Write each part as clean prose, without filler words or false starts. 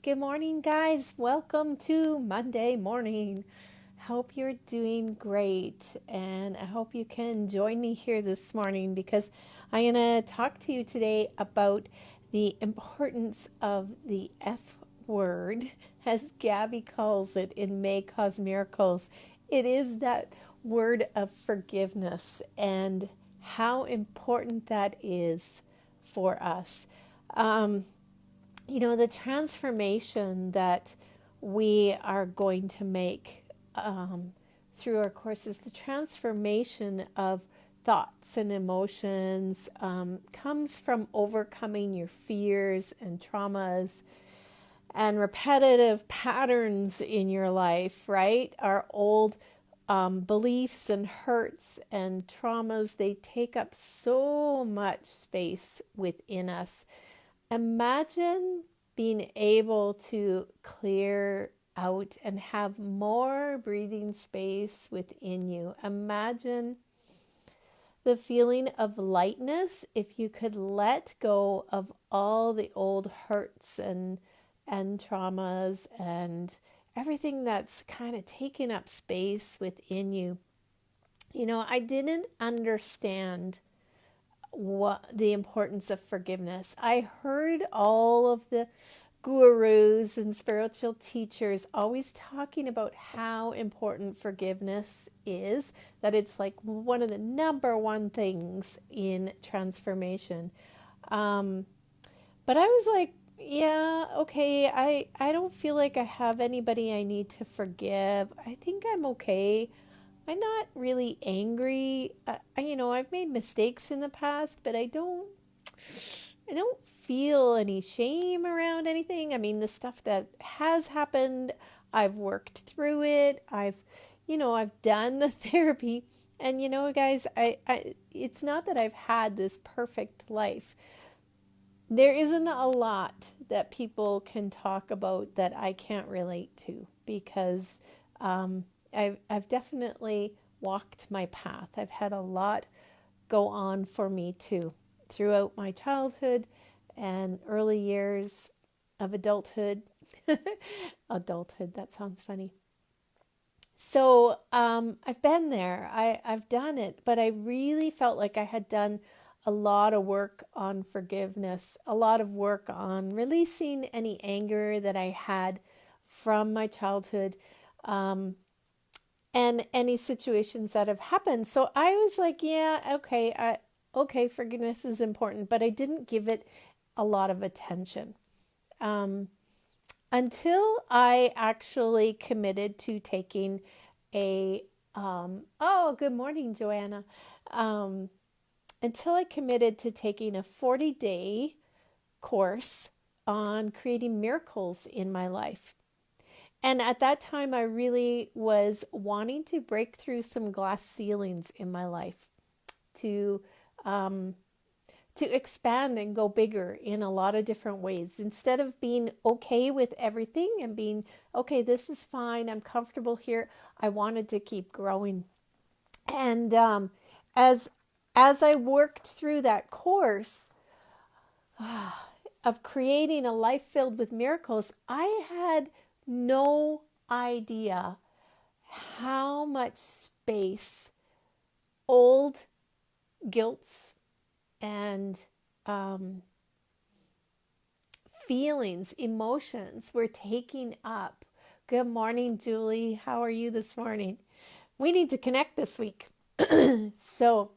Good morning, guys. Welcome to Monday morning. Hope you're doing great, and I hope you can join me here this morning because I'm going to talk to you today about the importance of the F word, as Gabby calls it in May Cause Miracles. It is that word of forgiveness and how important that is for us. The transformation that we are going to make through our courses, the transformation of thoughts and emotions comes from overcoming your fears and traumas and repetitive patterns in your life, right? Our old beliefs and hurts and traumas, they take up so much space within us. Imagine being able to clear out and have more breathing space within you. Imagine the feeling of lightness if you could let go of all the old hurts and traumas and everything that's kind of taking up space within you. I didn't understand what the importance of forgiveness. I heard all of the gurus and spiritual teachers always talking about how important forgiveness is, that it's like one of the number one things in transformation. But I was like, yeah, okay, I don't feel like I have anybody I need to forgive. I think I'm okay. I'm not really angry. I've made mistakes in the past, but I don't feel any shame around anything. I mean, the stuff that has happened, I've worked through it. I've done the therapy, and guys, it's not that I've had this perfect life. There isn't a lot that people can talk about that I can't relate to because I've definitely walked my path. I've had a lot go on for me too throughout my childhood and early years of adulthood. Adulthood, that sounds funny. So I've been there. I've done it, but I really felt like I had done a lot of work on forgiveness, a lot of work on releasing any anger that I had from my childhood. And any situations that have happened. So I was like, yeah, okay, forgiveness is important, but I didn't give it a lot of attention until I actually committed to taking good morning, Joanna. Until I committed to taking a 40-day course on creating miracles in my life. And at that time, I really was wanting to break through some glass ceilings in my life, to expand and go bigger in a lot of different ways. Instead of being okay with everything and being, okay, this is fine, I'm comfortable here, I wanted to keep growing. And as I worked through that course of creating a life filled with miracles, I had no idea how much space old guilts and feelings, emotions were taking up. Good morning, Julie. How are you this morning? We need to connect this week. So,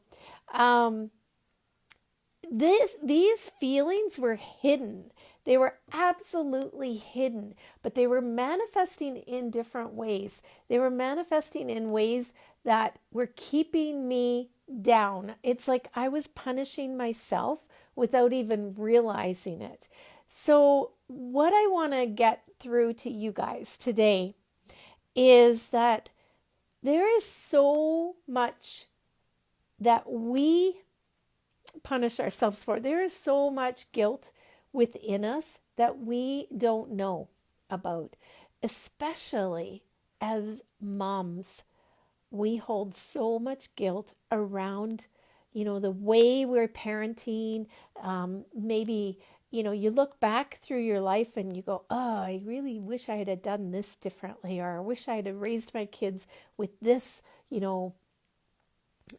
these feelings were hidden. They were absolutely hidden, but they were manifesting in different ways. They were manifesting in ways that were keeping me down. It's like I was punishing myself without even realizing it. So what I want to get through to you guys today is that there is so much that we punish ourselves for. There is so much guilt within us that we don't know about, especially as moms. We hold so much guilt around, the way we're parenting, maybe you look back through your life and you go, oh, I really wish I had done this differently, or I wish I had raised my kids with this,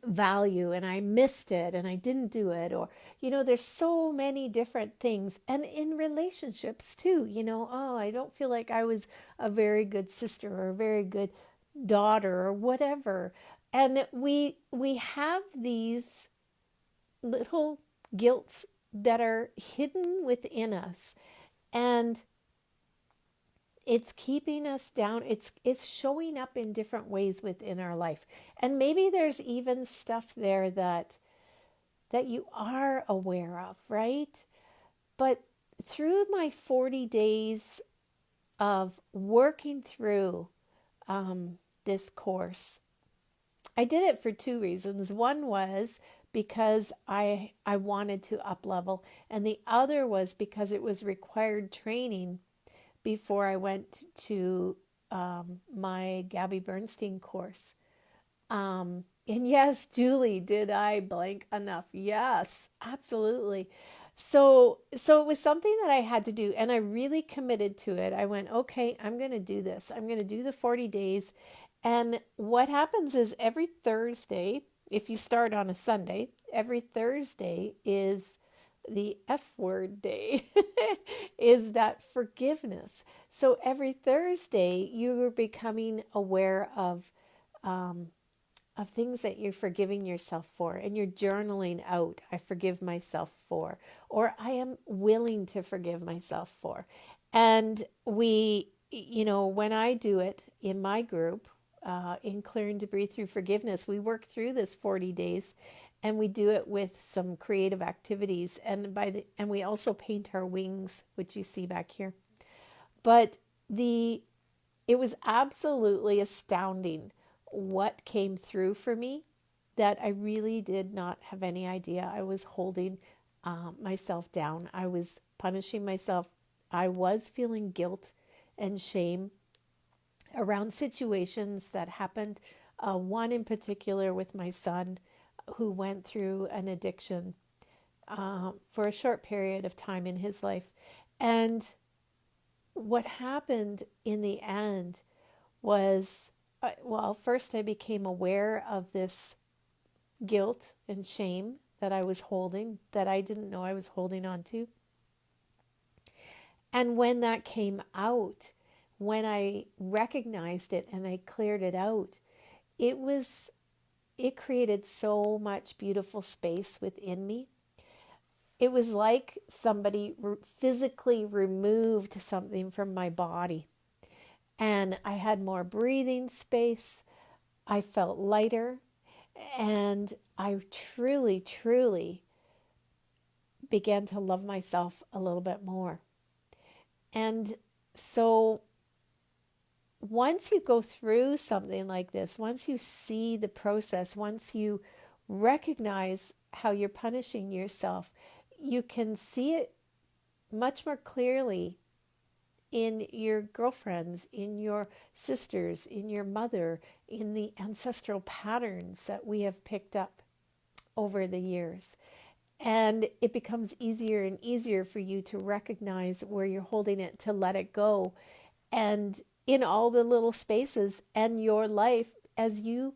value, and I missed it and I didn't do it. Or, there's so many different things. And in relationships too, oh, I don't feel like I was a very good sister or a very good daughter or whatever. And we have these little guilts that are hidden within us, and it's keeping us down. It's showing up in different ways within our life. And maybe there's even stuff there that you are aware of, right? But through my 40 days of working through this course, I did it for two reasons. One was because I wanted to up level, and the other was because it was required training before I went to my Gabby Bernstein course. And yes, Julie, did I blank enough? Yes, absolutely. So it was something that I had to do, and I really committed to it. I went, okay, I'm going to do this. I'm going to do the 40 days. And what happens is every Thursday, if you start on a Sunday, every Thursday is the F word day, is that forgiveness. So every Thursday, you're becoming aware of things that you're forgiving yourself for, and you're journaling out, I forgive myself for, or I am willing to forgive myself for. And when I do it in my group, in Clear and Debris Through Forgiveness, we work through this 40 days, and we do it with some creative activities, and we also paint our wings, which you see back here. But it was absolutely astounding what came through for me, that I really did not have any idea. I was holding myself down. I was punishing myself. I was feeling guilt and shame around situations that happened. One in particular with my son, who went through an addiction for a short period of time in his life. And what happened in the end was, first I became aware of this guilt and shame that I was holding, that I didn't know I was holding on to. And when that came out, when I recognized it and I cleared it out, it created so much beautiful space within me. It was like somebody physically removed something from my body, and I had more breathing space. I felt lighter, and I truly, truly began to love myself a little bit more. And so once you go through something like this, once you see the process, once you recognize how you're punishing yourself, you can see it much more clearly in your girlfriends, in your sisters, in your mother, in the ancestral patterns that we have picked up over the years. And it becomes easier and easier for you to recognize where you're holding it, to let it go. And in all the little spaces and your life, as you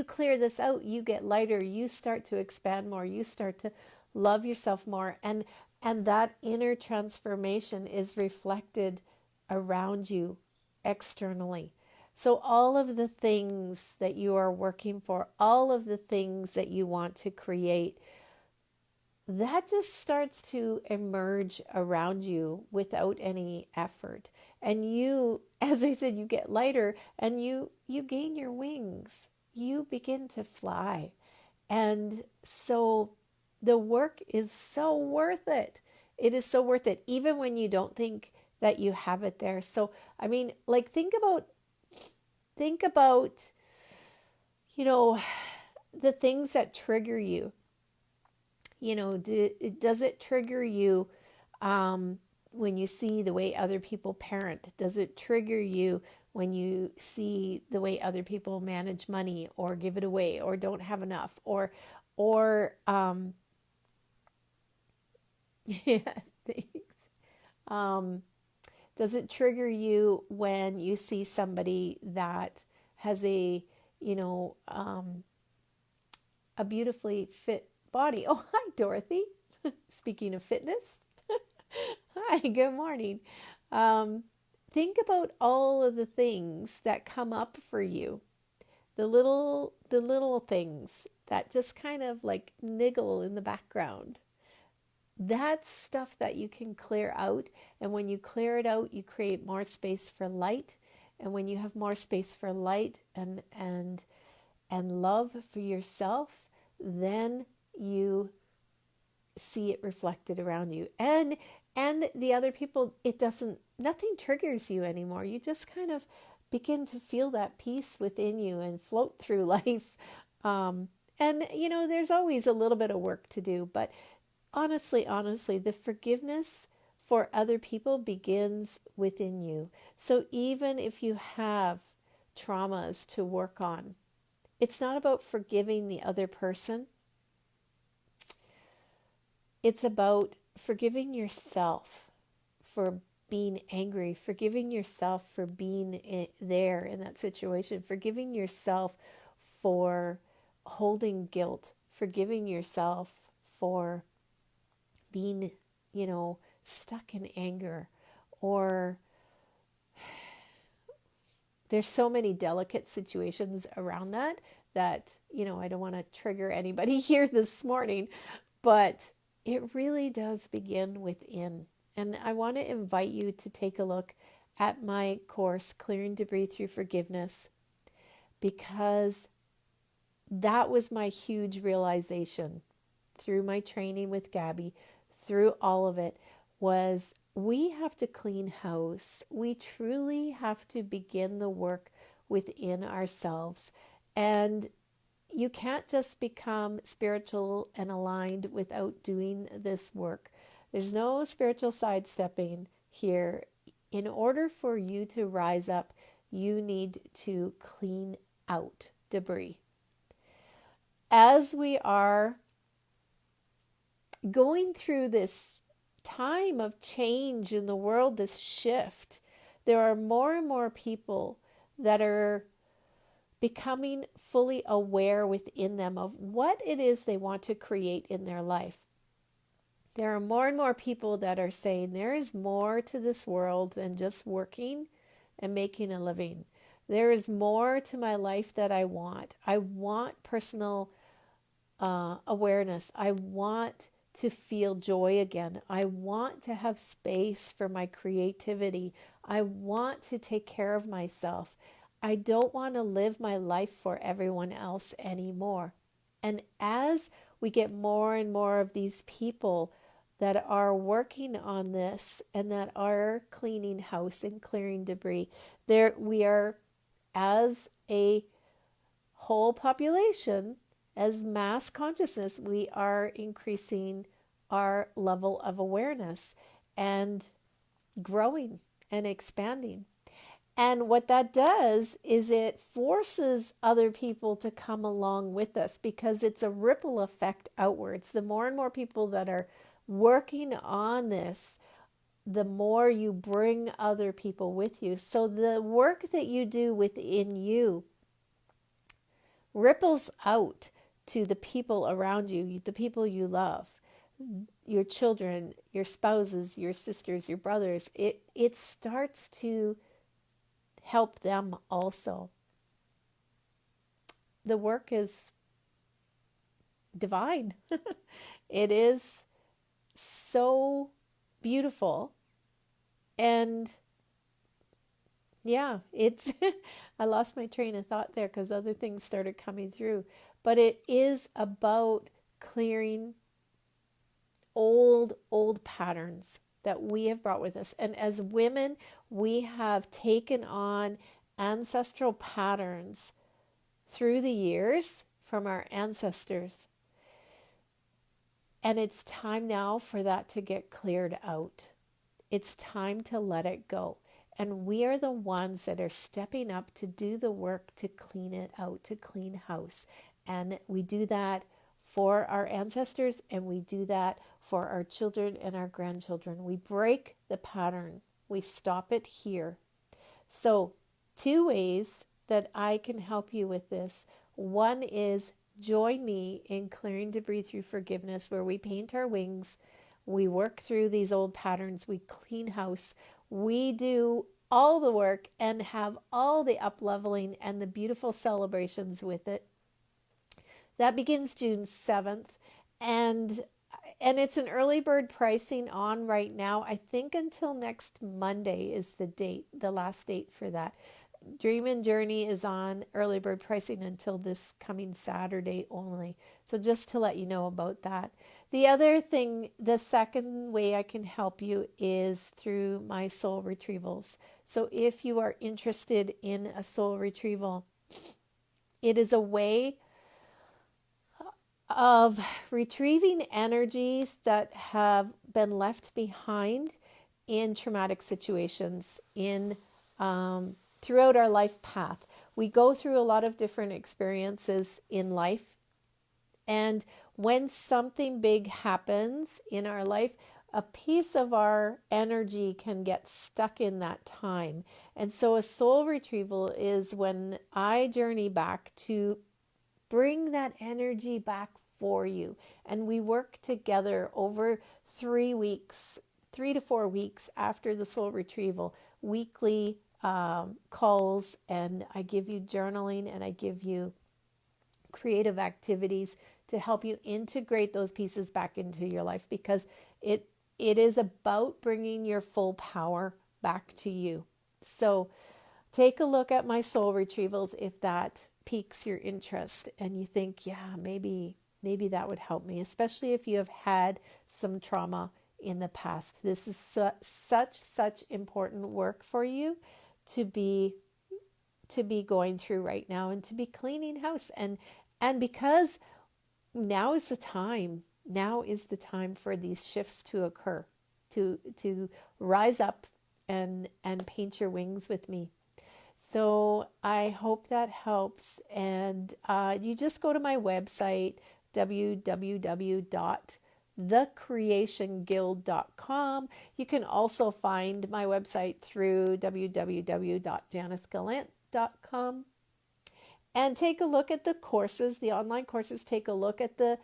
clear this out, you get lighter, you start to expand more, you start to love yourself more, and that inner transformation is reflected around you externally. So all of the things that you are working for, all of the things that you want to create, that just starts to emerge around you without any effort. And you, as I said, you get lighter, and you gain your wings. You begin to fly. And so the work is so worth it. It is so worth it, even when you don't think that you have it there. So, I mean, like, think about, the things that trigger you. Does it trigger you when you see the way other people parent? Does it trigger you when you see the way other people manage money, or give it away, or don't have enough, or Yeah, thanks. Um, does it trigger you when you see somebody that has you know, a beautifully fit body? Oh, hi, Dorothy. Speaking of fitness, hi, good morning. Um, think about all of the things that come up for you, the little things that just kind of like niggle in the background. That's stuff that you can clear out. And when you clear it out, you create more space for light. And when you have more space for light and love for yourself, then you see it reflected around you. And the other people, it doesn't, nothing triggers you anymore. You just kind of begin to feel that peace within you and float through life. And there's always a little bit of work to do, but honestly, the forgiveness for other people begins within you. So even if you have traumas to work on, it's not about forgiving the other person. It's about forgiving yourself for being angry, forgiving yourself for being there in that situation, forgiving yourself for holding guilt, forgiving yourself for being, stuck in anger. Or there's so many delicate situations around that I don't want to trigger anybody here this morning, but it really does begin within. And I want to invite you to take a look at my course, Clearing Debris Through Forgiveness, because that was my huge realization through my training with Gabby, through all of it, was we have to clean house. We truly have to begin the work within ourselves. And you can't just become spiritual and aligned without doing this work. There's no spiritual sidestepping here. In order for you to rise up, you need to clean out debris. As we are going through this time of change in the world, this shift, there are more and more people that are becoming fully aware within them of what it is they want to create in their life. There are more and more people that are saying there is more to this world than just working and making a living. There is more to my life that I want. I want personal awareness. I want to feel joy again. I want to have space for my creativity. I want to take care of myself. I don't want to live my life for everyone else anymore. And as we get more and more of these people that are working on this and that are cleaning house and clearing debris, there we are, as a whole population, as mass consciousness, we are increasing our level of awareness and growing and expanding. And what that does is it forces other people to come along with us, because it's a ripple effect outwards. The more and more people that are working on this, the more you bring other people with you. So the work that you do within you ripples out to the people around you, the people you love, your children, your spouses, your sisters, your brothers. It starts to help them also. The work is divine. It is so beautiful. And yeah, it's I lost my train of thought there because other things started coming through. But it is about clearing old patterns that we have brought with us. And as women, we have taken on ancestral patterns through the years from our ancestors. And it's time now for that to get cleared out. It's time to let it go. And we are the ones that are stepping up to do the work to clean it out, to clean house. And we do that for our ancestors, and we do that for our children and our grandchildren. We break the pattern. We stop it here. So, two ways that I can help you with this. One is join me in clearing debris through forgiveness, where we paint our wings, we work through these old patterns, we clean house, we do all the work and have all the up leveling and the beautiful celebrations with it. That begins June 7th, and it's an early bird pricing on right now. I think until next Monday is the date, the last date for that. Dream and Journey is on early bird pricing until this coming Saturday only. So just to let you know about that. The other thing, the second way I can help you is through my soul retrievals. So if you are interested in a soul retrieval, it is a way of retrieving energies that have been left behind in traumatic situations in throughout our life path. We go through a lot of different experiences in life, and when something big happens in our life, a piece of our energy can get stuck in that time. And so a soul retrieval is when I journey back to bring that energy back for you. And we work together over 3 weeks, 3 to 4 weeks after the soul retrieval, weekly calls, and I give you journaling and I give you creative activities to help you integrate those pieces back into your life, because it is about bringing your full power back to you. So take a look at my soul retrievals if that piques your interest and you think, yeah, maybe that would help me, especially if you have had some trauma in the past. This is such important work for you to be going through right now, and to be cleaning house, and because now is the time for these shifts to occur, to rise up and paint your wings with me. So I hope that helps, and you just go to my website, www.thecreationguild.com. You can also find my website through www.janicegallant.com, and take a look at the courses, the online courses. Take a look at the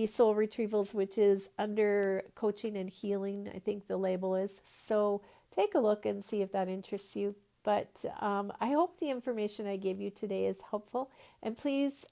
soul retrievals, which is under coaching and healing, I think the label is. So take a look and see if that interests you. But I hope the information I gave you today is helpful. And please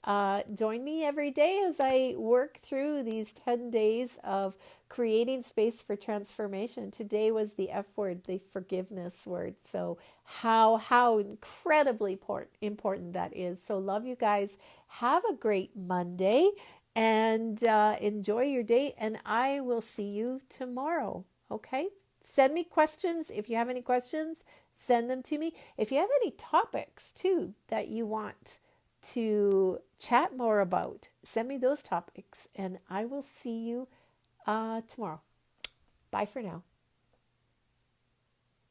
join me every day as I work through these 10 days of creating space for transformation. Today was the F word, the forgiveness word. So how incredibly important that is. So love you guys. Have a great Monday and enjoy your day. And I will see you tomorrow. Okay? Send me questions. If you have any questions, send them to me. If you have any topics too that you want to chat more about, send me those topics, and I will see you tomorrow. Bye for now.